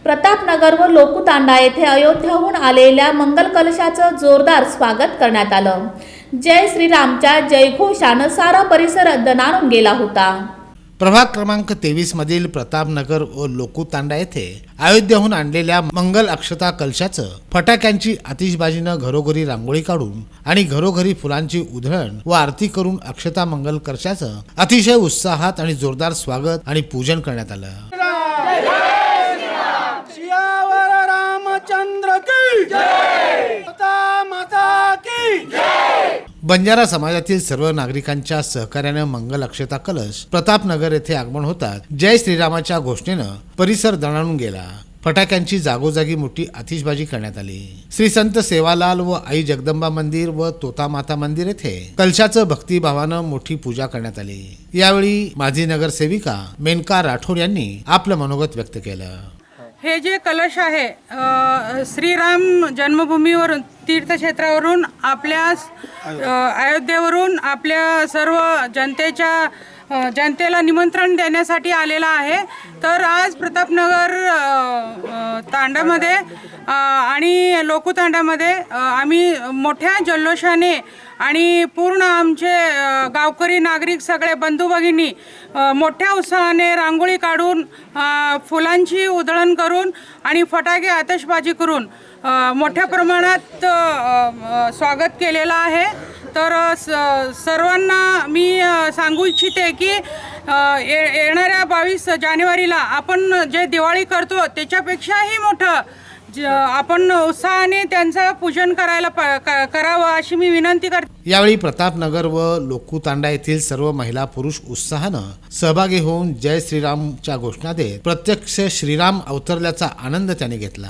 प्रतापनगर व लोकुतांडा येथे अयोध्येहून आलेल्या मंगल कलशाचं जोरदार स्वागत करण्यात आलं। जय श्रीरामच्या जयघोषानं सारा परिसर दणाणून गेला होता। प्रभाग क्रमांक 23 मधील प्रतापनगर व लोकुतांडा येथे अयोध्येहून आणलेल्या मंगल अक्षता कलशाचं फटाक्यांची आतिषबाजीनं घरोघरी रांगोळी काढून आणि घरोघरी फुलांची उधळण व आरती करून अक्षता मंगल कलशाचं अतिशय उत्साहात आणि जोरदार स्वागत आणि पूजन करण्यात आलं। रामचंद्र की जय, माता की जय। बंजारा समाजातील सर्व नागरिकांच्या सहकार्याने मंगल अक्षता कलश प्रतापनगर येथे आगमन होतात जय श्रीरामाच्या घोषणेनं परिसर दणाणून गेला। फटाक्यांची जागोजागी मोठी आतिषबाजी करण्यात आली। श्री संत सेवालाल व आई जगदंबा मंदिर व तोता माता मंदिर येथे कलशाचं भक्तिभावानं मोठी पूजा करण्यात आली। यावेळी माजी नगरसेविका मेनका राठोड यांनी आपलं मनोगत व्यक्त केलं। हे जे कलश आहे श्रीराम जन्मभूमीवरून तीर्थक्षेत्रावरून आपल्या अयोध्येवरून आपल्या सर्व जनतेला निमंत्रण देण्यासाठी आलेला आहे। तर आज प्रतापनगर तांडामध्ये आणि लोकुतांडामध्ये आम्ही मोठ्या जल्लोषाने आणि पूर्ण आमचे गावकरी नागरिक सगळे बंधू भगिनी मोठ्या उत्साहाने रांगोळी काढून फुलांची उधळण करून आणि फटाके आतिषबाजी करून मोठ्या प्रमाणात स्वागत केलेलं आहे। तर सर्वांना मी सांगू इच्छिते की येणाऱ्या 22 जानेवारीला आपण जे दिवाळी करतो त्याच्यापेक्षाही मोठं आपण उत्साहाने त्यांचं पूजन करावं अशी मी विनंती करते। यावेळी प्रतापनगर व लोकुतांडा येथील सर्व महिला पुरुष उत्साहानं सहभागी होऊन जय श्रीरामच्या घोषणा देत प्रत्यक्ष श्रीराम अवतरल्याचा आनंद त्यांनी घेतला।